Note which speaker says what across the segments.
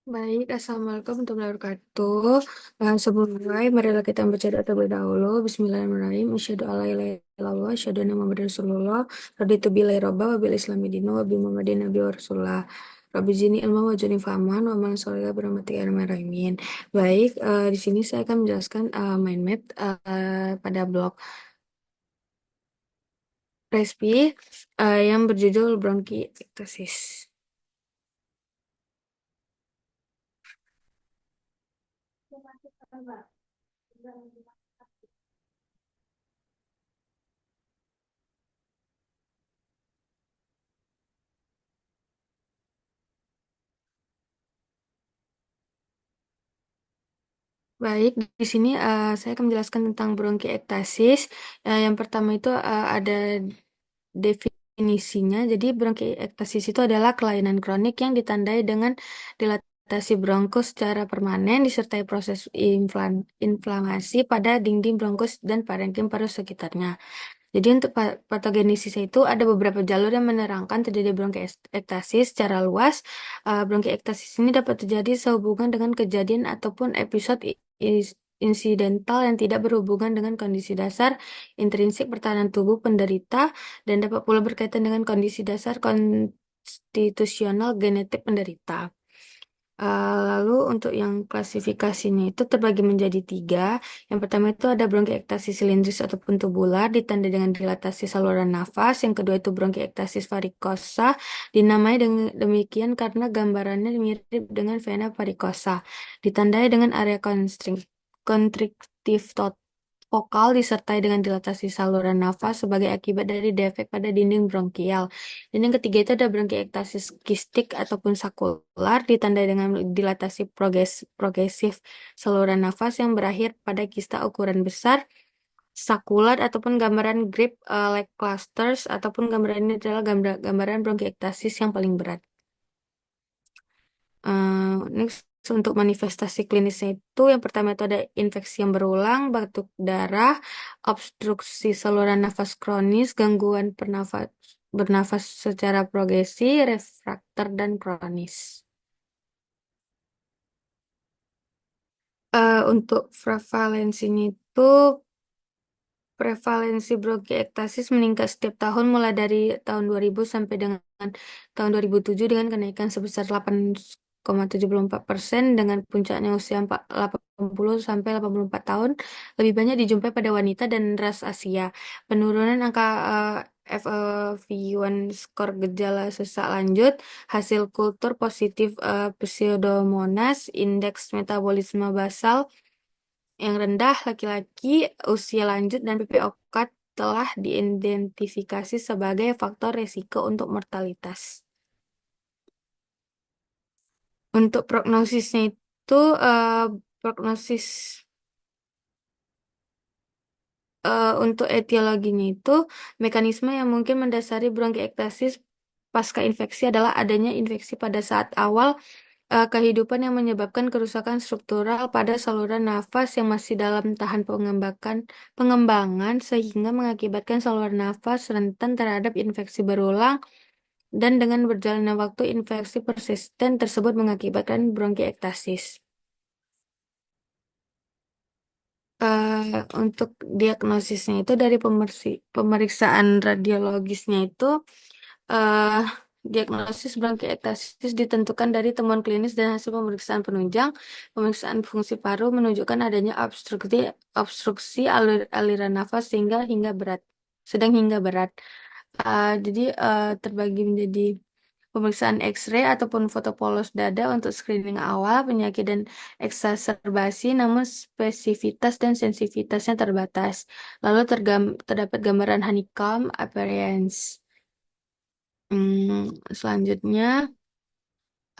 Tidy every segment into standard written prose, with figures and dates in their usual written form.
Speaker 1: Baik, Assalamualaikum warahmatullahi wabarakatuh. Sebelum mulai, marilah kita membaca doa terlebih dahulu. Bismillahirrahmanirrahim. Asyhadu alla ilaha illallah, asyhadu anna Muhammadar Rasulullah. Raditu billahi robba wa bil islami dina wa bi Muhammadin nabi wa rasulullah. Rabbi zidni ilma wa zidni fahman wa amal sholih birahmatika ya arhamar rahimin. Baik, di sini saya akan menjelaskan mind map pada blog Respi yang berjudul bronkiektasis. Baik, di sini saya akan menjelaskan tentang bronkiektasis. Yang pertama itu ada definisinya. Jadi bronkiektasis itu adalah kelainan kronik yang ditandai dengan dilatasi bronkus secara permanen disertai proses inflamasi pada dinding bronkus dan parenkim paru sekitarnya. Jadi untuk patogenesisnya itu ada beberapa jalur yang menerangkan terjadi bronkiektasis secara luas. Bronkiektasis ini dapat terjadi sehubungan dengan kejadian ataupun episode insidental yang tidak berhubungan dengan kondisi dasar intrinsik pertahanan tubuh penderita dan dapat pula berkaitan dengan kondisi dasar konstitusional genetik penderita. Lalu untuk yang klasifikasinya itu terbagi menjadi tiga. Yang pertama itu ada bronkiektasis silindris ataupun tubular ditandai dengan dilatasi saluran nafas. Yang kedua itu bronkiektasis varikosa dinamai demikian karena gambarannya mirip dengan vena varikosa. Ditandai dengan area konstriktif vokal disertai dengan dilatasi saluran nafas sebagai akibat dari defek pada dinding bronkial. Dan yang ketiga itu ada bronkiektasis kistik ataupun sakular ditandai dengan dilatasi progresif saluran nafas yang berakhir pada kista ukuran besar, sakular ataupun gambaran grip like clusters ataupun gambaran ini adalah gambaran bronkiektasis yang paling berat. Next untuk manifestasi klinisnya itu yang pertama itu ada infeksi yang berulang, batuk darah, obstruksi saluran nafas kronis, gangguan bernafas secara progresi, refrakter dan kronis. Untuk prevalensinya itu prevalensi bronkiektasis meningkat setiap tahun mulai dari tahun 2000 sampai dengan tahun 2007 dengan kenaikan sebesar 8,74% dengan puncaknya usia 80 sampai 84 tahun lebih banyak dijumpai pada wanita dan ras Asia. Penurunan angka FEV1 skor gejala sesak lanjut, hasil kultur positif Pseudomonas, indeks metabolisme basal yang rendah laki-laki, usia lanjut, dan PPOK telah diidentifikasi sebagai faktor resiko untuk mortalitas. Untuk prognosisnya itu, prognosis untuk etiologinya itu, mekanisme yang mungkin mendasari bronkiektasis pasca infeksi adalah adanya infeksi pada saat awal kehidupan yang menyebabkan kerusakan struktural pada saluran nafas yang masih dalam tahap pengembangan sehingga mengakibatkan saluran nafas rentan terhadap infeksi berulang dan dengan berjalannya waktu infeksi persisten tersebut mengakibatkan bronkiektasis. Untuk diagnosisnya itu dari pemeriksaan radiologisnya itu eh, diagnosis bronkiektasis ditentukan dari temuan klinis dan hasil pemeriksaan penunjang. Pemeriksaan fungsi paru menunjukkan adanya obstruksi aliran nafas sedang hingga berat. Jadi terbagi menjadi pemeriksaan X-ray ataupun foto polos dada untuk screening awal penyakit dan eksaserbasi, namun spesifitas dan sensitivitasnya terbatas. Lalu terdapat gambaran honeycomb appearance. Selanjutnya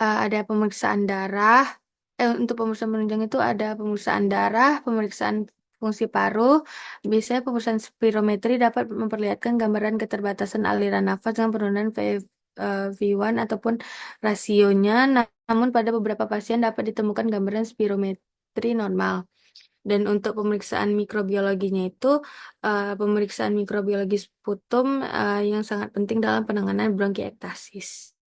Speaker 1: ada pemeriksaan darah. Untuk pemeriksaan penunjang itu ada pemeriksaan darah, pemeriksaan fungsi paru. Biasanya pemeriksaan spirometri dapat memperlihatkan gambaran keterbatasan aliran nafas dengan penurunan V1 ataupun rasionya. Namun pada beberapa pasien dapat ditemukan gambaran spirometri normal. Dan untuk pemeriksaan mikrobiologinya itu pemeriksaan mikrobiologi sputum yang sangat penting dalam penanganan bronkiektasis.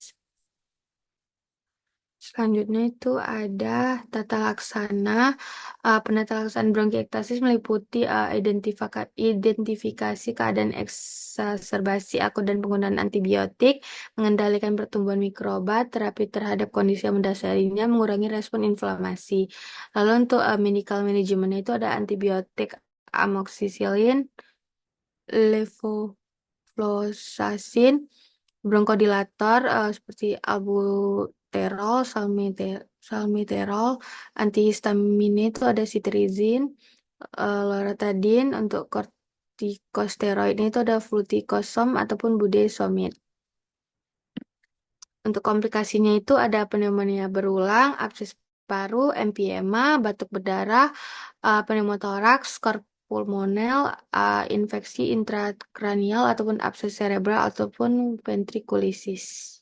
Speaker 1: Selanjutnya itu ada tata laksana. Penata laksanaan bronkiektasis meliputi identifikasi keadaan eksaserbasi akut dan penggunaan antibiotik, mengendalikan pertumbuhan mikroba, terapi terhadap kondisi yang mendasarinya, mengurangi respon inflamasi. Lalu untuk medical management itu ada antibiotik amoxicillin, levofloxacin, bronkodilator seperti albuterol, salmeterol, antihistamine itu ada cetirizine, loratadine, untuk kortikosteroid itu ada fluticasone ataupun budesonide. Untuk komplikasinya itu ada pneumonia berulang, abses paru, emfyema, batuk berdarah, pneumotoraks, skor pulmonel, infeksi intrakranial ataupun abses cerebral ataupun ventrikulisis.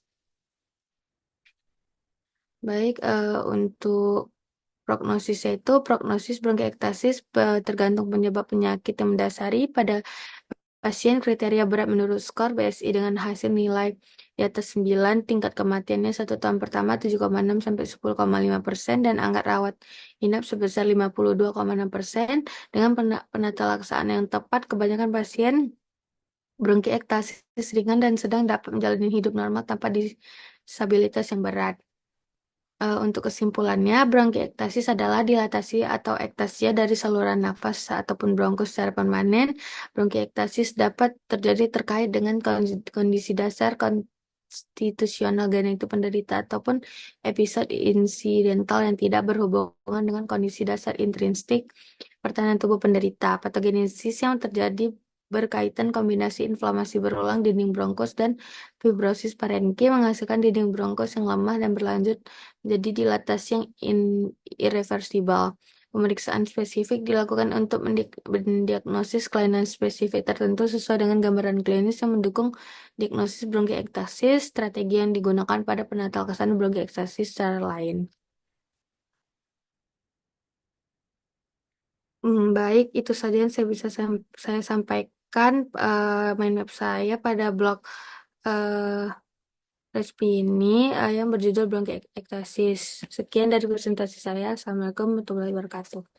Speaker 1: Baik, untuk prognosisnya itu prognosis bronkiektasis tergantung penyebab penyakit yang mendasari. Pada pasien kriteria berat menurut skor BSI dengan hasil nilai di atas 9, tingkat kematiannya 1 tahun pertama 7,6 sampai 10,5% dan angka rawat inap sebesar 52,6%. Dengan penata laksanaan yang tepat, kebanyakan pasien bronkiektasis ringan dan sedang dapat menjalani hidup normal tanpa disabilitas yang berat. Untuk kesimpulannya, bronkiektasis adalah dilatasi atau ektasia dari saluran nafas ataupun bronkus secara permanen. Bronkiektasis dapat terjadi terkait dengan kondisi dasar konstitusional genetik penderita ataupun episode insidental yang tidak berhubungan dengan kondisi dasar intrinsik pertahanan tubuh penderita. Patogenesis yang terjadi berkaitan kombinasi inflamasi berulang dinding bronkus dan fibrosis parenkim menghasilkan dinding bronkus yang lemah dan berlanjut menjadi dilatasi yang irreversibel. Pemeriksaan spesifik dilakukan untuk mendiagnosis kelainan spesifik tertentu sesuai dengan gambaran klinis yang mendukung diagnosis bronkiektasis. Strategi yang digunakan pada penata laksanaan bronkiektasis secara lain. Baik, itu saja yang saya sampaikan mind map saya pada blog respi ini yang berjudul bronkiektasis. Sekian dari presentasi saya. Assalamualaikum warahmatullahi wabarakatuh.